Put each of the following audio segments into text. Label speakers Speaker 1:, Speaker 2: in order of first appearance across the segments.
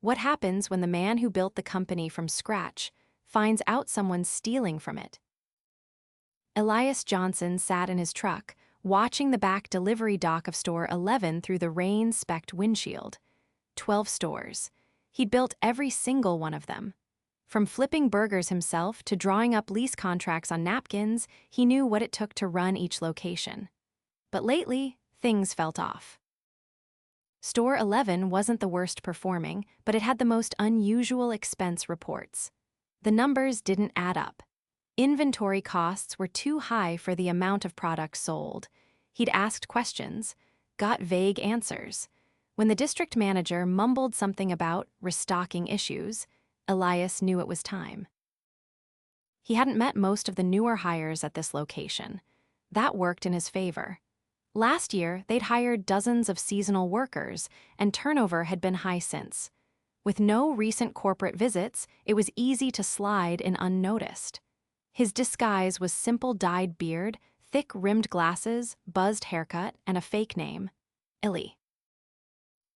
Speaker 1: What happens when the man who built the company from scratch finds out someone's stealing from it? Elias Johnson sat in his truck, watching the back delivery dock of Store 11 through the rain-specked windshield. 12 stores. He'd built every single one of them. From flipping burgers himself to drawing up lease contracts on napkins, he knew what it took to run each location. But lately, things felt off. Store 11 wasn't the worst performing, but it had the most unusual expense reports. The numbers didn't add up. Inventory costs were too high for the amount of products sold. He'd asked questions, got vague answers. When the district manager mumbled something about restocking issues, Elias knew it was time. He hadn't met most of the newer hires at this location. That worked in his favor. Last year, they'd hired dozens of seasonal workers, and turnover had been high since. With no recent corporate visits, it was easy to slide in unnoticed. His disguise was simple dyed beard, thick-rimmed glasses, buzzed haircut, and a fake name, Illy.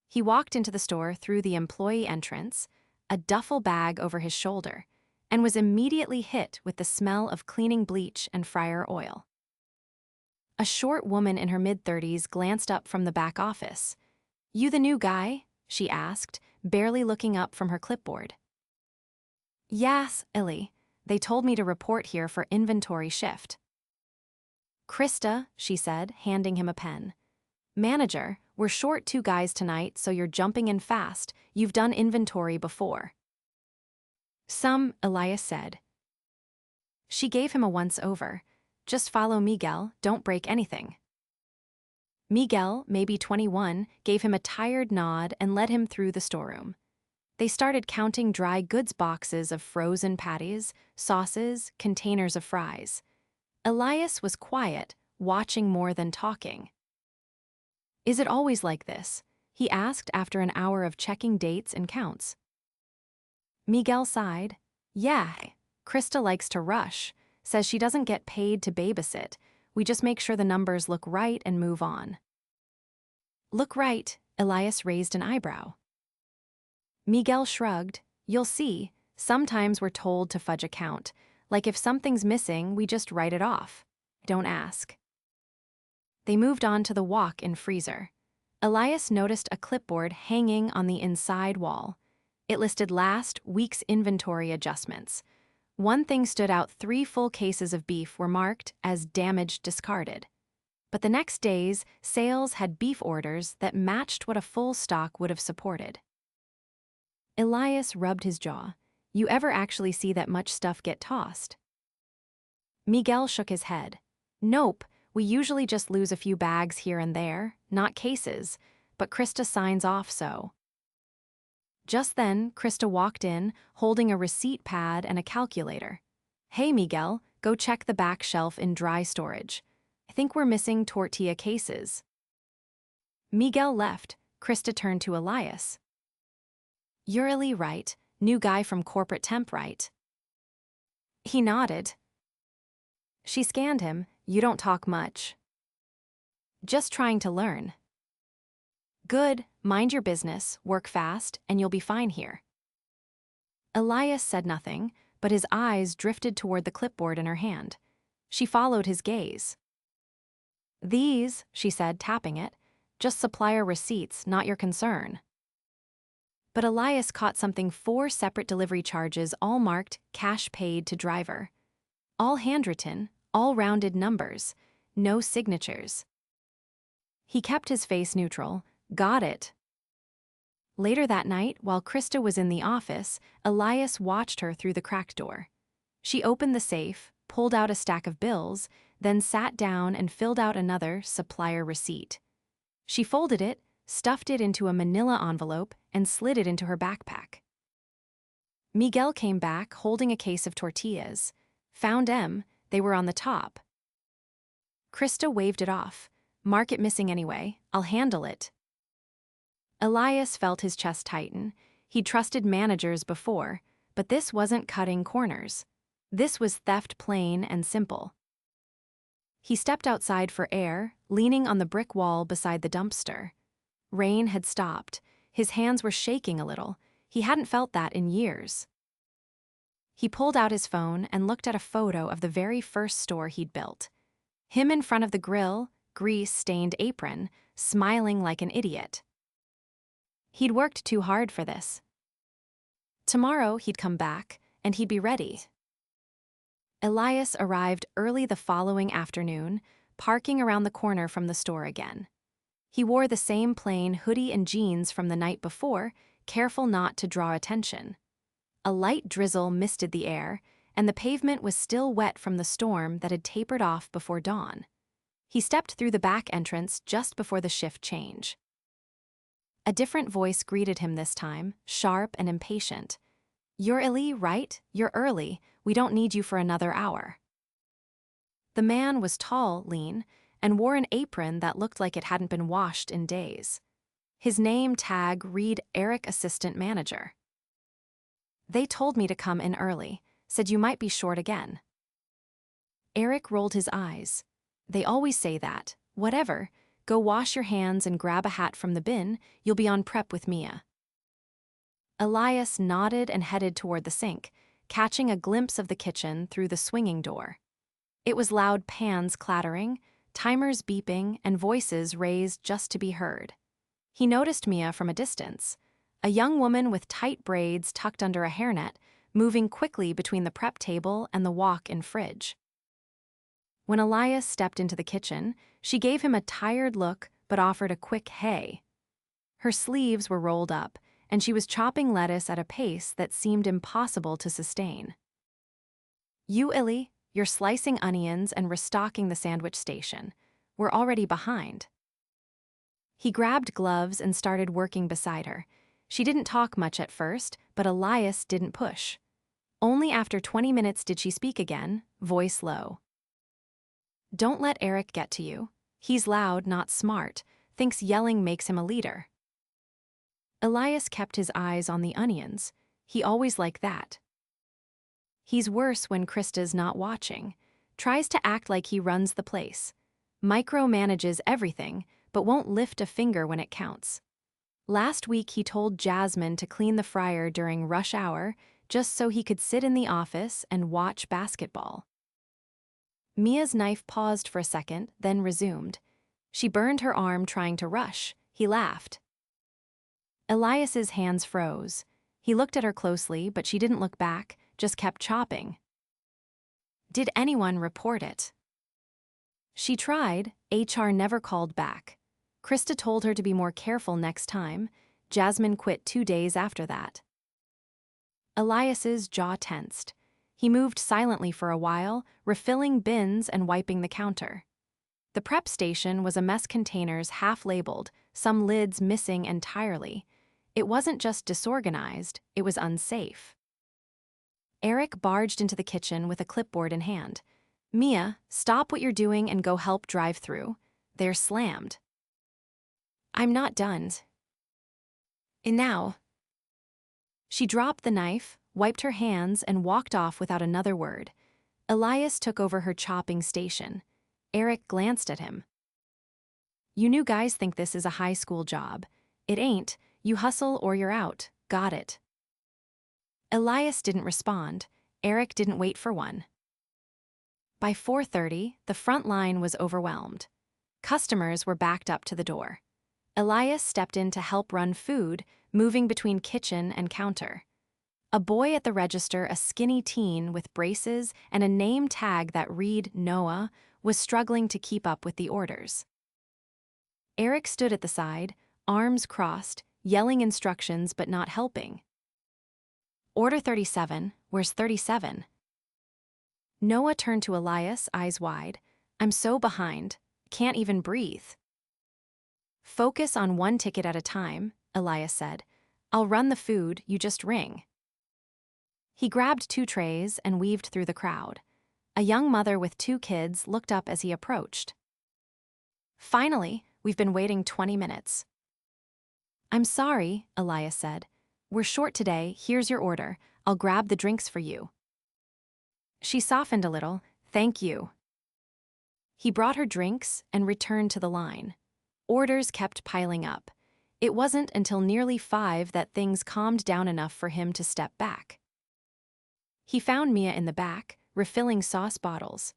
Speaker 1: He walked into the store through the employee entrance, a duffel bag over his shoulder, and was immediately hit with the smell of cleaning bleach and fryer oil. A short woman in her mid-30s glanced up from the back office. "You the new guy?" she asked, barely looking up from her clipboard. "Yes, Illy. They told me to report here for inventory shift." "Krista," she said, handing him a pen. "Manager, we're short 2 guys tonight, so you're jumping in fast. You've done inventory before." "Some," Elias said. She gave him a once-over. "Just follow Miguel, don't break anything." Miguel, maybe 21, gave him a tired nod and led him through the storeroom. They started counting dry goods boxes of frozen patties, sauces, containers of fries. Elias was quiet, watching more than talking. "Is it always like this?" he asked after an hour of checking dates and counts. Miguel sighed. "Yeah, Krista likes to rush. Says she doesn't get paid to babysit. We just make sure the numbers look right and move on." "Look right," Elias raised an eyebrow. Miguel shrugged. "You'll see, sometimes we're told to fudge a count. Like if something's missing, we just write it off. Don't ask." They moved on to the walk-in freezer. Elias noticed a clipboard hanging on the inside wall. It listed last week's inventory adjustments. One thing stood out: 3 full cases of beef were marked as damaged discarded. But the next day's sales had beef orders that matched what a full stock would have supported. Elias rubbed his jaw. "You ever actually see that much stuff get tossed?" Miguel shook his head. "Nope, we usually just lose a few bags here and there, not cases, but Krista signs off so." Just then, Krista walked in, holding a receipt pad and a calculator. "Hey, Miguel, go check the back shelf in dry storage. I think we're missing tortilla cases." Miguel left. Krista turned to Elias. "You're Illy, right? New guy from corporate temp, right?" He nodded. She scanned him. "You don't talk much." "Just trying to learn." "Good, mind your business, work fast, and you'll be fine here." Elias said nothing, but his eyes drifted toward the clipboard in her hand. She followed his gaze. "These," she said, tapping it, "just supplier receipts, not your concern." But Elias caught something: 4 separate delivery charges, all marked cash paid to driver. All handwritten, all rounded numbers, no signatures. He kept his face neutral. "Got it." Later that night, while Krista was in the office, Elias watched her through the cracked door. She opened the safe, pulled out a stack of bills, then sat down and filled out another supplier receipt. She folded it, stuffed it into a manila envelope, and slid it into her backpack. Miguel came back, holding a case of tortillas. "Found 'em, they were on the top." Krista waved it off. "Mark it missing anyway, I'll handle it." Elias felt his chest tighten. He'd trusted managers before, but this wasn't cutting corners. This was theft, plain and simple. He stepped outside for air, leaning on the brick wall beside the dumpster. Rain had stopped. His hands were shaking a little. He hadn't felt that in years. He pulled out his phone and looked at a photo of the very first store he'd built. Him in front of the grill, grease-stained apron, smiling like an idiot. He'd worked too hard for this. Tomorrow he'd come back, and he'd be ready. Elias arrived early the following afternoon, parking around the corner from the store again. He wore the same plain hoodie and jeans from the night before, careful not to draw attention. A light drizzle misted the air, and the pavement was still wet from the storm that had tapered off before dawn. He stepped through the back entrance just before the shift change. A different voice greeted him this time, sharp and impatient. "You're Eli, right? You're early. We don't need you for another hour." The man was tall, lean, and wore an apron that looked like it hadn't been washed in days. His name tag read Eric Assistant Manager. "They told me to come in early, said you might be short again." Eric rolled his eyes. "They always say that. Whatever. Go wash your hands and grab a hat from the bin, you'll be on prep with Mia." Elias nodded and headed toward the sink, catching a glimpse of the kitchen through the swinging door. It was loud pans clattering, timers beeping, and voices raised just to be heard. He noticed Mia from a distance, a young woman with tight braids tucked under a hairnet, moving quickly between the prep table and the walk-in fridge. When Elias stepped into the kitchen, she gave him a tired look but offered a quick hey. Her sleeves were rolled up, and she was chopping lettuce at a pace that seemed impossible to sustain. "You, Illy, you're slicing onions and restocking the sandwich station. We're already behind." He grabbed gloves and started working beside her. She didn't talk much at first, but Elias didn't push. Only after 20 minutes did she speak again, voice low. "Don't let Eric get to you. He's loud, not smart, thinks yelling makes him a leader." Elias kept his eyes on the onions. He always liked that. "He's worse when Krista's not watching. Tries to act like he runs the place. Micromanages everything, but won't lift a finger when it counts. Last week he told Jasmine to clean the fryer during rush hour just so he could sit in the office and watch basketball." Mia's knife paused for a second, then resumed. She burned her arm trying to rush. He laughed. Elias's hands froze. He looked at her closely, but she didn't look back, just kept chopping. "Did anyone report it?" She tried. HR never called back. Krista told her to be more careful next time. Jasmine quit 2 days after that. Elias's jaw tensed. He moved silently for a while, refilling bins and wiping the counter. The prep station was a mess, containers half-labeled, some lids missing entirely. It wasn't just disorganized, it was unsafe. Eric barged into the kitchen with a clipboard in hand. "Mia, stop what you're doing and go help drive through. They're slammed." "I'm not done." "And now." She dropped the knife, wiped her hands, and walked off without another word. Elias took over her chopping station. Eric glanced at him. "You new guys think this is a high school job. It ain't. You hustle or you're out. Got it?" Elias didn't respond. Eric didn't wait for one. By 4:30, the front line was overwhelmed. Customers were backed up to the door. Elias stepped in to help run food, moving between kitchen and counter. A boy at the register, a skinny teen with braces and a name tag that read Noah, was struggling to keep up with the orders. Eric stood at the side, arms crossed, yelling instructions but not helping. "Order 37, where's 37? Noah turned to Elias, eyes wide. "I'm so behind, can't even breathe." "Focus on one ticket at a time," Elias said. "I'll run the food, you just ring." He grabbed 2 trays and weaved through the crowd. A young mother with 2 kids looked up as he approached. "Finally, we've been waiting 20 minutes. "I'm sorry," Elias said. "We're short today, here's your order. I'll grab the drinks for you." She softened a little. "Thank you." He brought her drinks and returned to the line. Orders kept piling up. It wasn't until nearly 5 that things calmed down enough for him to step back. He found Mia in the back, refilling sauce bottles.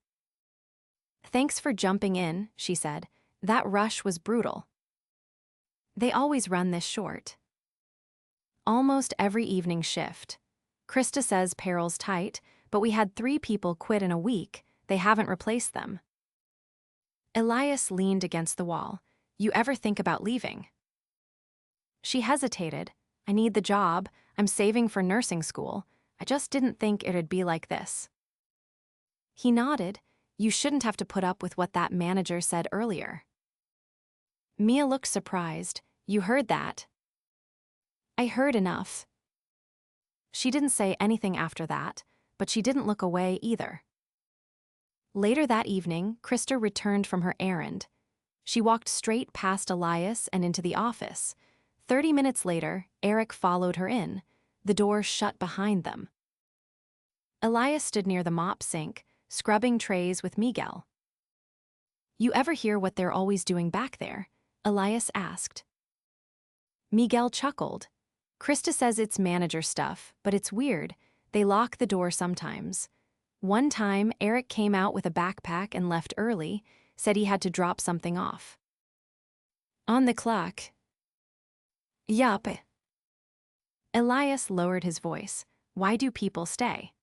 Speaker 1: "Thanks for jumping in," she said. "That rush was brutal." They always run this short. Almost every evening shift. Krista says payroll's tight, but we had 3 people quit in a week. They haven't replaced them. Elias leaned against the wall. "You ever think about leaving?" She hesitated. "I need the job. I'm saving for nursing school. I just didn't think it'd be like this." He nodded. "You shouldn't have to put up with what that manager said earlier." Mia looked surprised. "You heard that?" "I heard enough." She didn't say anything after that, but she didn't look away either. Later that evening, Krista returned from her errand. She walked straight past Elias and into the office. 30 minutes later, Eric followed her in. The door shut behind them. Elias stood near the mop sink, scrubbing trays with Miguel. "You ever hear what they're always doing back there?" Elias asked. Miguel chuckled. "Krista says it's manager stuff, but it's weird. They lock the door sometimes. One time, Eric came out with a backpack and left early, said he had to drop something off." "On the clock." "Yup." Elias lowered his voice. "Why do people stay?"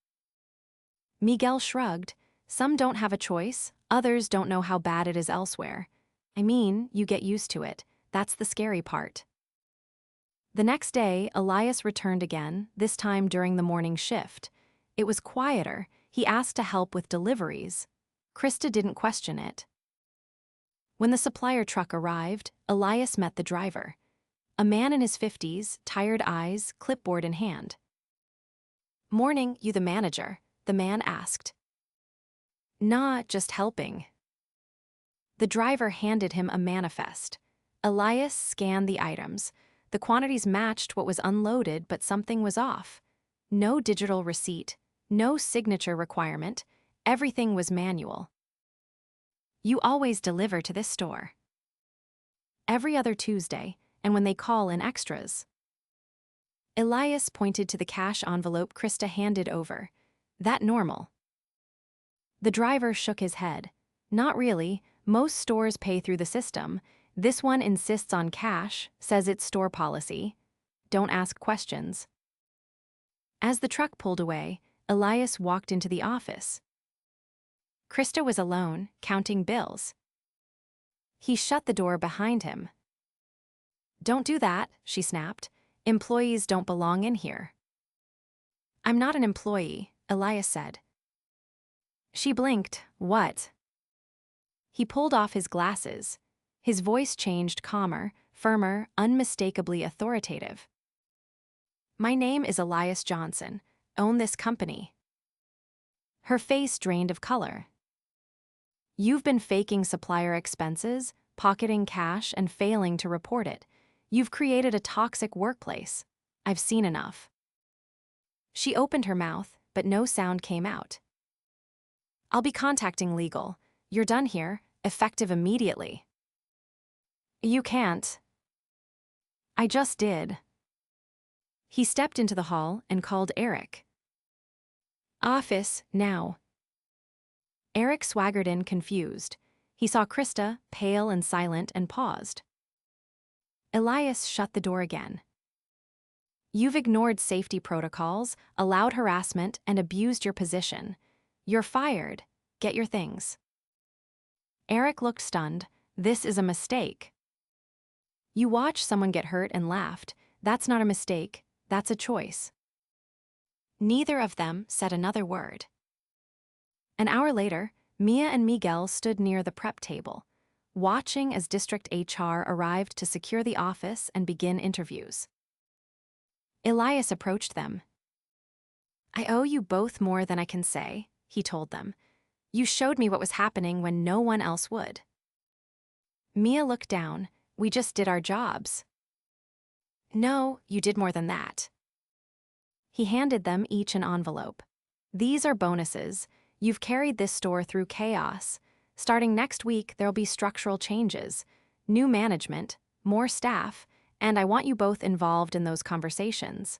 Speaker 1: Miguel shrugged. "Some don't have a choice, others don't know how bad it is elsewhere. I mean, you get used to it. That's the scary part." The next day, Elias returned again, this time during the morning shift. It was quieter. He asked to help with deliveries. Krista didn't question it. When the supplier truck arrived, Elias met the driver. A man in his 50s, tired eyes, clipboard in hand. "Morning, you the manager?" the man asked. "Nah, just helping." The driver handed him a manifest. Elias scanned the items. The quantities matched what was unloaded, but something was off. No digital receipt, no signature requirement, everything was manual. "You always deliver to this store?" "Every other Tuesday, and when they call in extras." Elias pointed to the cash envelope Krista handed over. "That normal?" The driver shook his head. "Not really. Most stores pay through the system. This one insists on cash, says it's store policy. Don't ask questions." As the truck pulled away, Elias walked into the office. Krista was alone, counting bills. He shut the door behind him. "Don't do that," she snapped. "Employees don't belong in here." "I'm not an employee," Elias said. She blinked. "What?" He pulled off his glasses. His voice changed, calmer, firmer, unmistakably authoritative. "My name is Elias Johnson. Own this company." Her face drained of color. "You've been faking supplier expenses, pocketing cash, and failing to report it. You've created a toxic workplace. I've seen enough." She opened her mouth, but no sound came out. "I'll be contacting legal. You're done here, effective immediately." "You can't." "I just did." He stepped into the hall and called Eric. "Office, now." Eric swaggered in, confused. He saw Krista, pale and silent, and paused. Elias shut the door again. "You've ignored safety protocols, allowed harassment, and abused your position. You're fired. Get your things." Eric looked stunned. "This is a mistake." "You watch someone get hurt and laughed. That's not a mistake. That's a choice." Neither of them said another word. An hour later, Mia and Miguel stood near the prep table, watching as District HR arrived to secure the office and begin interviews. Elias approached them. "I owe you both more than I can say," he told them. "You showed me what was happening when no one else would." Mia looked down. "We just did our jobs." "No, you did more than that." He handed them each an envelope. "These are bonuses. You've carried this store through chaos. Starting next week, there'll be structural changes, new management, more staff, and I want you both involved in those conversations.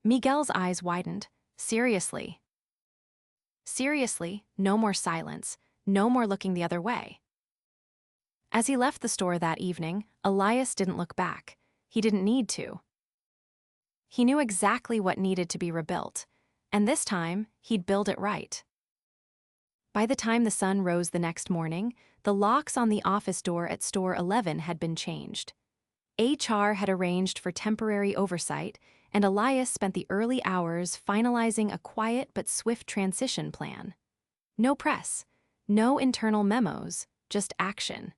Speaker 1: Miguel's eyes widened. Seriously? Seriously, no more silence, no more looking the other way. As he left the store that evening, Elias didn't look back. He didn't need to. He knew exactly what needed to be rebuilt, and this time, he'd build it right. By the time the sun rose the next morning, the locks on the office door at Store 11 had been changed. HR had arranged for temporary oversight, and Elias spent the early hours finalizing a quiet but swift transition plan. No press, no internal memos, just action.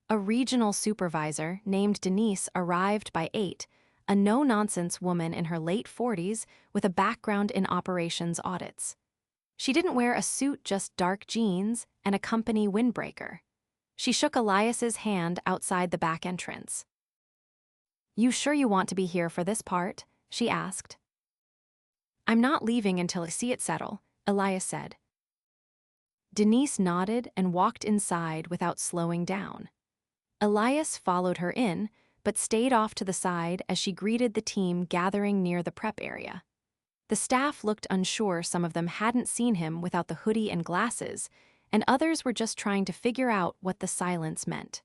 Speaker 1: A regional supervisor named Denise arrived by 8, a no-nonsense woman in her late 40s with a background in operations audits. She didn't wear a suit, just dark jeans and a company windbreaker. She shook Elias's hand outside the back entrance. "You sure you want to be here for this part?" she asked. "I'm not leaving until I see it settle," Elias said. Denise nodded and walked inside without slowing down. Elias followed her in, but stayed off to the side as she greeted the team gathering near the prep area. The staff looked unsure. Some of them hadn't seen him without the hoodie and glasses, and others were just trying to figure out what the silence meant.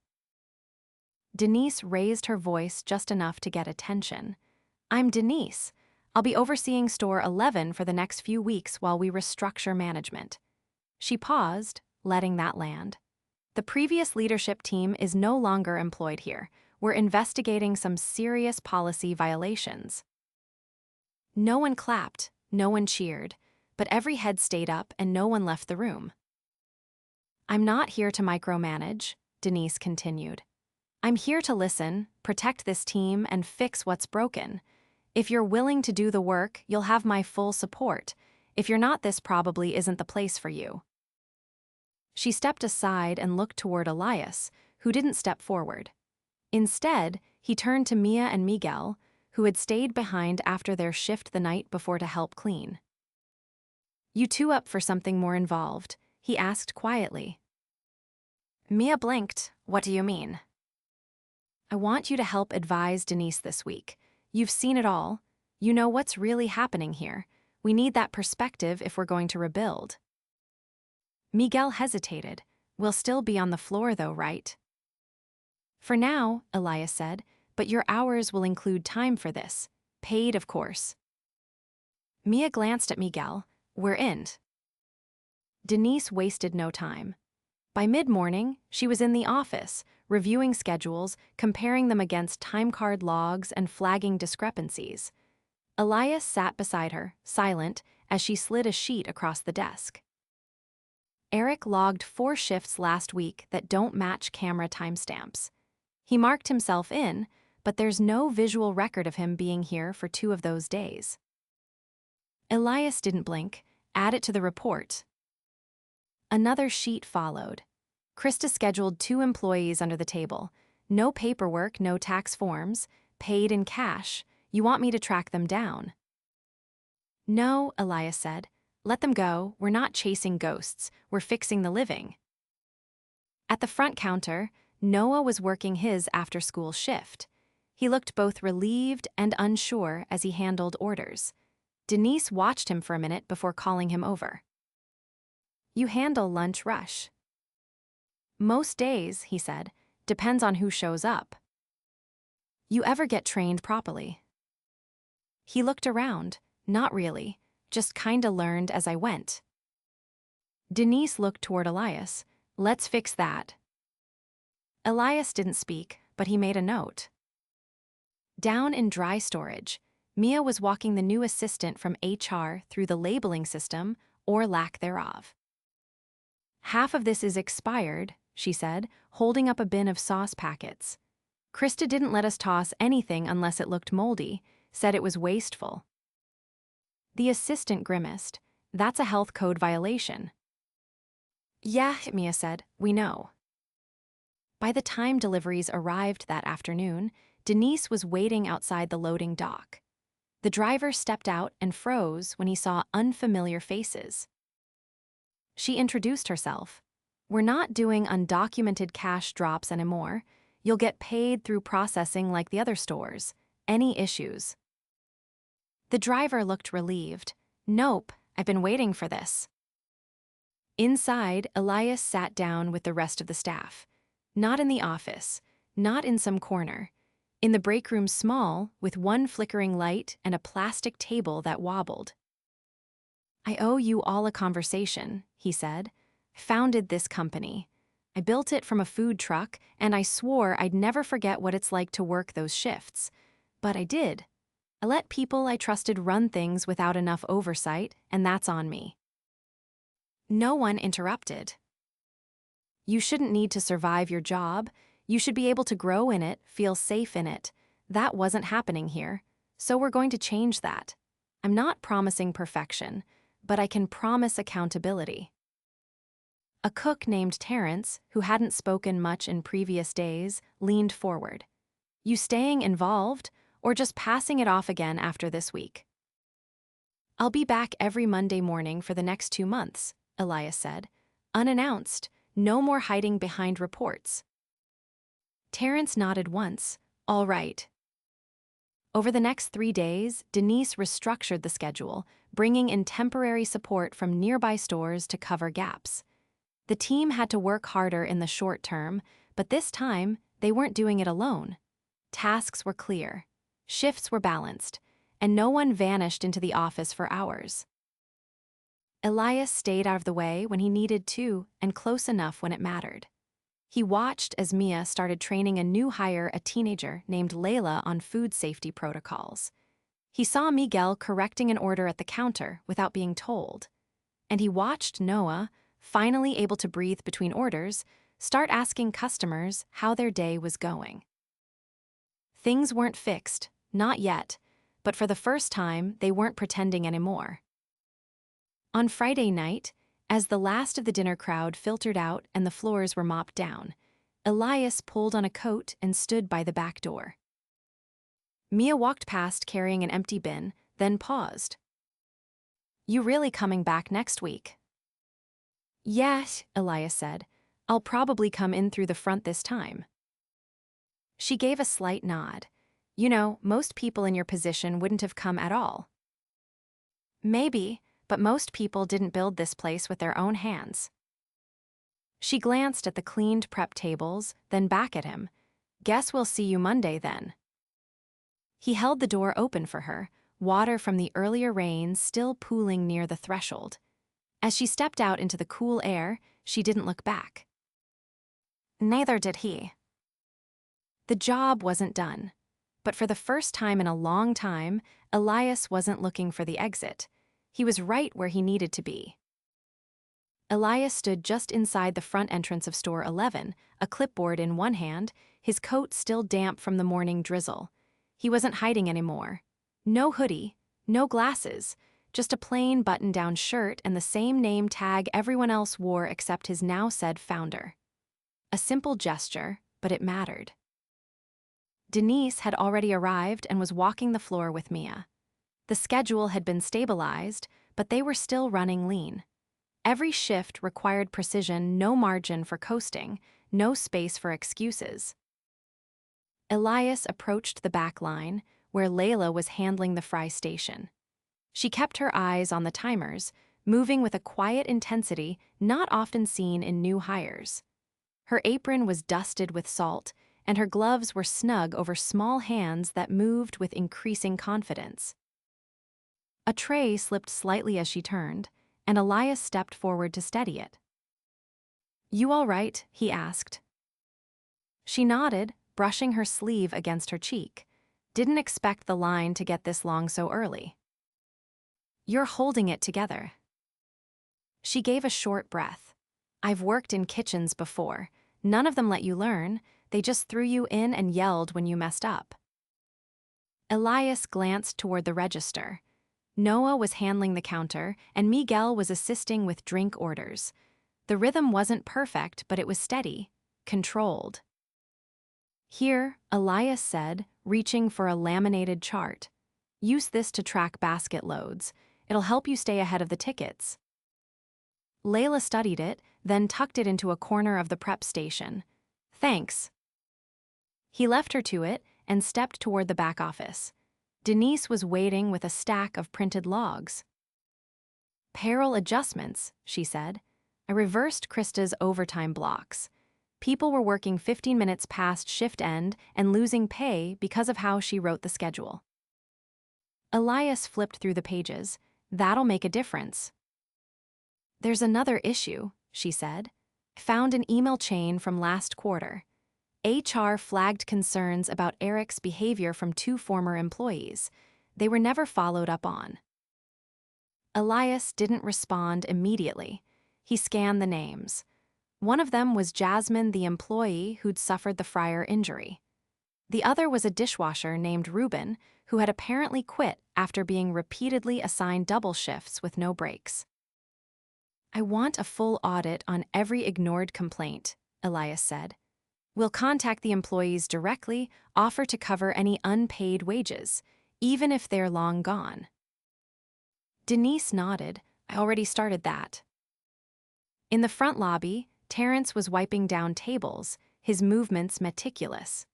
Speaker 1: Denise raised her voice just enough to get attention. "I'm Denise. I'll be overseeing Store 11 for the next few weeks while we restructure management." She paused, letting that land. "The previous leadership team is no longer employed here. We're investigating some serious policy violations." No one clapped, no one cheered, but every head stayed up and no one left the room. "I'm not here to micromanage," Denise continued. "I'm here to listen, protect this team, and fix what's broken. If you're willing to do the work, you'll have my full support. If you're not, this probably isn't the place for you." She stepped aside and looked toward Elias, who didn't step forward. Instead, he turned to Mia and Miguel, who had stayed behind after their shift the night before to help clean. "You two up for something more involved?" he asked quietly. Mia blinked. "What do you mean?" "I want you to help advise Denise this week. You've seen it all. You know what's really happening here. We need that perspective if we're going to rebuild." Miguel hesitated. "We'll still be on the floor though, right?" "For now," Elias said, "but your hours will include time for this. Paid, of course." Mia glanced at Miguel. "We're in." Denise wasted no time. By mid-morning, she was in the office, reviewing schedules, comparing them against timecard logs, and flagging discrepancies. Elias sat beside her, silent, as she slid a sheet across the desk. "Eric logged 4 shifts last week that don't match camera timestamps. He marked himself in, but there's no visual record of him being here for 2 of those days." Elias didn't blink. "Add it to the report." Another sheet followed. Krista scheduled 2 employees under the table. "No paperwork, no tax forms, paid in cash. You want me to track them down?" "No," Elias said. "Let them go. We're not chasing ghosts. We're fixing the living." At the front counter, Noah was working his after-school shift. He looked both relieved and unsure as he handled orders. Denise watched him for a minute before calling him over. "You handle lunch rush?" "Most days," he said. "Depends on who shows up." "You ever get trained properly?" He looked around. "Not really. Just kinda learned as I went." Denise looked toward Elias. "Let's fix that." Elias didn't speak, but he made a note. Down in dry storage, Mia was walking the new assistant from HR through the labeling system, or lack thereof. "Half of this is expired," she said, holding up a bin of sauce packets. "Krista didn't let us toss anything unless it looked moldy, said it was wasteful." The assistant grimaced. "That's a health code violation." "Yeah," Mia said, "we know." By the time deliveries arrived that afternoon, Denise was waiting outside the loading dock. The driver stepped out and froze when he saw unfamiliar faces. She introduced herself. "We're not doing undocumented cash drops anymore. You'll get paid through processing like the other stores. Any issues?" The driver looked relieved. "Nope, I've been waiting for this." Inside, Elias sat down with the rest of the staff. Not in the office, not in some corner. In the break room small, with one flickering light and a plastic table that wobbled. "I owe you all a conversation," he said. "I founded this company. I built it from a food truck, and I swore I'd never forget what it's like to work those shifts. But I did. I let people I trusted run things without enough oversight, and that's on me." No one interrupted. "You shouldn't need to survive your job. You should be able to grow in it, feel safe in it. That wasn't happening here, so we're going to change that. I'm not promising perfection, but I can promise accountability." A cook named Terrence, who hadn't spoken much in previous days, leaned forward. "You staying involved, or just passing it off again after this week?" "I'll be back every Monday morning for the next 2 months," Elias said. "Unannounced, no more hiding behind reports." Terrence nodded once. "All right." Over the next 3 days, Denise restructured the schedule, bringing in temporary support from nearby stores to cover gaps. The team had to work harder in the short term, but this time, they weren't doing it alone. Tasks were clear, shifts were balanced, and no one vanished into the office for hours. Elias stayed out of the way when he needed to and close enough when it mattered. He watched as Mia started training a new hire, a teenager named Layla, on food safety protocols. He saw Miguel correcting an order at the counter without being told. And he watched Noah, finally able to breathe between orders, start asking customers how their day was going. Things weren't fixed, not yet, but for the first time, they weren't pretending anymore. On Friday night, as the last of the dinner crowd filtered out and the floors were mopped down, Elias pulled on a coat and stood by the back door. Mia walked past carrying an empty bin, then paused. "You really coming back next week?" "Yes," Elias said. "I'll probably come in through the front this time." She gave a slight nod. "You know, most people in your position wouldn't have come at all." "Maybe, but most people didn't build this place with their own hands." She glanced at the cleaned prep tables, then back at him. "Guess we'll see you Monday then." He held the door open for her, water from the earlier rains still pooling near the threshold. As she stepped out into the cool air, she didn't look back. Neither did he. The job wasn't done. But for the first time in a long time, Elias wasn't looking for the exit. He was right where he needed to be. Elias stood just inside the front entrance of Store 11, a clipboard in one hand, his coat still damp from the morning drizzle. He wasn't hiding anymore. No hoodie, no glasses, just a plain button-down shirt and the same name tag everyone else wore except his now said founder. A simple gesture, but it mattered. Denise had already arrived and was walking the floor with Mia. The schedule had been stabilized, but they were still running lean. Every shift required precision, no margin for coasting, no space for excuses. Elias approached the back line, where Layla was handling the fry station. She kept her eyes on the timers, moving with a quiet intensity not often seen in new hires. Her apron was dusted with salt, and her gloves were snug over small hands that moved with increasing confidence. A tray slipped slightly as she turned, and Elias stepped forward to steady it. "You all right?" he asked. She nodded, brushing her sleeve against her cheek. Didn't expect the line to get this long so early. "You're holding it together." She gave a short breath. "I've worked in kitchens before. None of them let you learn. They just threw you in and yelled when you messed up." Elias glanced toward the register. Noah was handling the counter, and Miguel was assisting with drink orders. The rhythm wasn't perfect, but it was steady, controlled. "Here," Elias said, reaching for a laminated chart. "Use this to track basket loads. It'll help you stay ahead of the tickets." Layla studied it, then tucked it into a corner of the prep station. "Thanks." He left her to it and stepped toward the back office. Denise was waiting with a stack of printed logs. "Payroll adjustments," she said. "I reversed Krista's overtime blocks. People were working 15 minutes past shift end and losing pay because of how she wrote the schedule." Elias flipped through the pages. "That'll make a difference." "There's another issue," she said. "Found an email chain from last quarter. HR flagged concerns about Eric's behavior from 2 former employees. They were never followed up on." Elias didn't respond immediately. He scanned the names. One of them was Jasmine, the employee who'd suffered the fryer injury. The other was a dishwasher named Ruben, who had apparently quit after being repeatedly assigned double shifts with no breaks. "I want a full audit on every ignored complaint," Elias said. "We'll contact the employees directly, offer to cover any unpaid wages, even if they're long gone." Denise nodded. "I already started that." In the front lobby, Terrence was wiping down tables, his movements meticulous.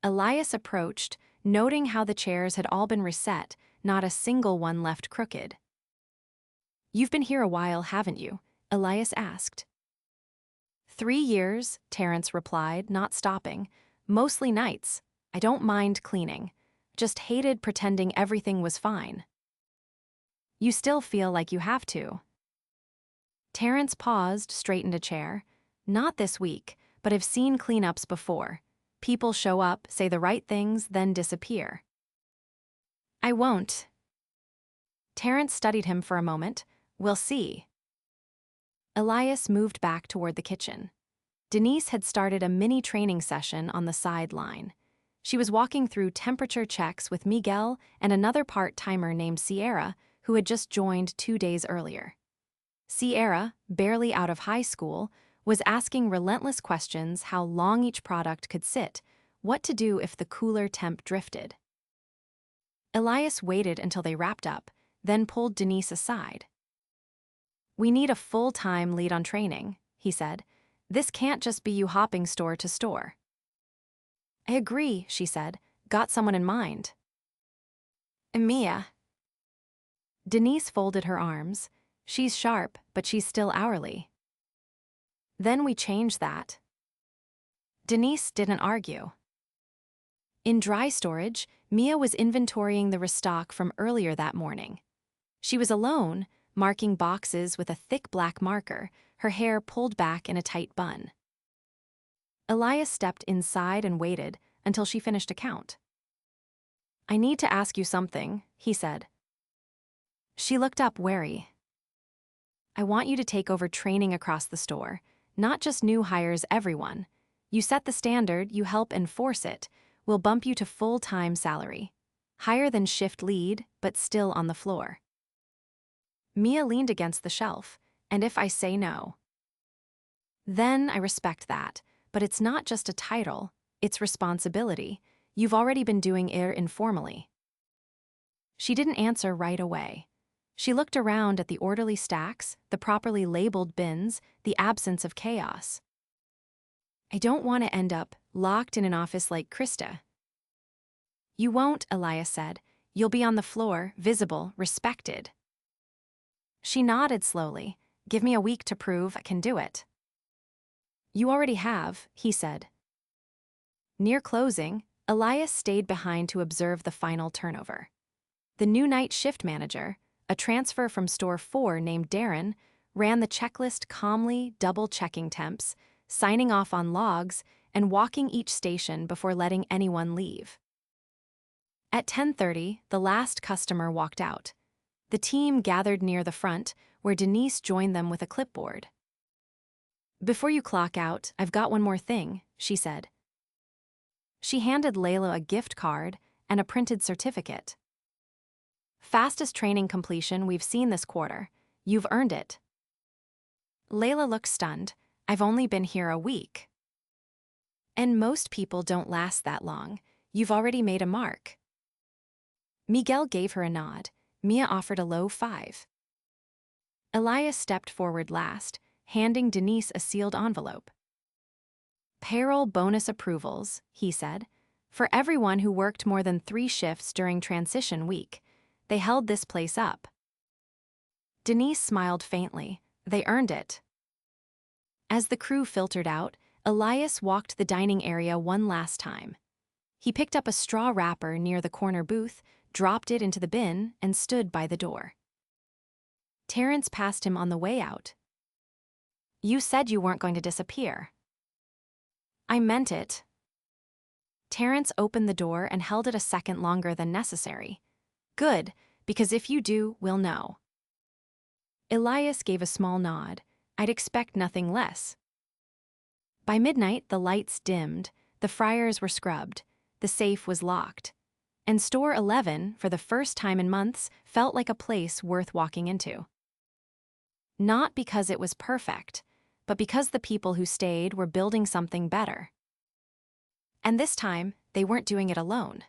Speaker 1: Elias approached, noting how the chairs had all been reset, not a single one left crooked. "You've been here a while, haven't you?" Elias asked. 3 years, Terrence replied, not stopping. "Mostly nights. I don't mind cleaning. Just hated pretending everything was fine." "You still feel like you have to." Terrence paused, straightened a chair. "Not this week, but I've seen cleanups before. People show up, say the right things, then disappear." "I won't." Terrence studied him for a moment. "We'll see." Elias moved back toward the kitchen. Denise had started a mini training session on the sideline. She was walking through temperature checks with Miguel and another part-timer named Sierra, who had just joined 2 days earlier. Sierra, barely out of high school, was asking relentless questions: how long each product could sit, what to do if the cooler temp drifted. Elias waited until they wrapped up, then pulled Denise aside. "We need a full-time lead on training," he said. "This can't just be you hopping store to store." "I agree," she said. "Got someone in mind." "Mia." Denise folded her arms. "She's sharp, but she's still hourly." "Then we change that." Denise didn't argue. In dry storage, Mia was inventorying the restock from earlier that morning. She was alone, marking boxes with a thick black marker, her hair pulled back in a tight bun. Elias stepped inside and waited until she finished a count. "I need to ask you something," he said. She looked up, wary. "I want you to take over training across the store, not just new hires, everyone. You set the standard, you help enforce it. We'll bump you to full-time salary. Higher than shift lead, but still on the floor." Mia leaned against the shelf. "And if I say no?" "Then I respect that, but it's not just a title, it's responsibility. You've already been doing it informally." She didn't answer right away. She looked around at the orderly stacks, the properly labeled bins, the absence of chaos. "I don't want to end up locked in an office like Krista." "You won't," Elias said. "You'll be on the floor, visible, respected." She nodded slowly. "Give me a week to prove I can do it." "You already have," he said. Near closing, Elias stayed behind to observe the final turnover. The new night shift manager, a transfer from store 4 named Darren, ran the checklist calmly, double-checking temps, signing off on logs, and walking each station before letting anyone leave. At 10:30, the last customer walked out. The team gathered near the front, where Denise joined them with a clipboard. "Before you clock out, I've got one more thing," she said. She handed Layla a gift card and a printed certificate. "Fastest training completion we've seen this quarter. You've earned it." Layla looked stunned. "I've only been here a week." "And most people don't last that long. You've already made a mark." Miguel gave her a nod. Mia offered a low 5. Elias stepped forward last, handing Denise a sealed envelope. "Payroll bonus approvals," he said. For everyone who worked more than 3 shifts during transition week, they held this place up. Denise smiled faintly. They earned it. As the crew filtered out, Elias walked the dining area one last time. He picked up a straw wrapper near the corner booth, dropped it into the bin, and stood by the door. Terrence passed him on the way out. "You said you weren't going to disappear." "I meant it." Terrence opened the door and held it a second longer than necessary. "Good, because if you do, we'll know." Elias gave a small nod. "I'd expect nothing less." By midnight, the lights dimmed, the fryers were scrubbed, the safe was locked, and Store 11, for the first time in months, felt like a place worth walking into. Not because it was perfect, but because the people who stayed were building something better. And this time, they weren't doing it alone.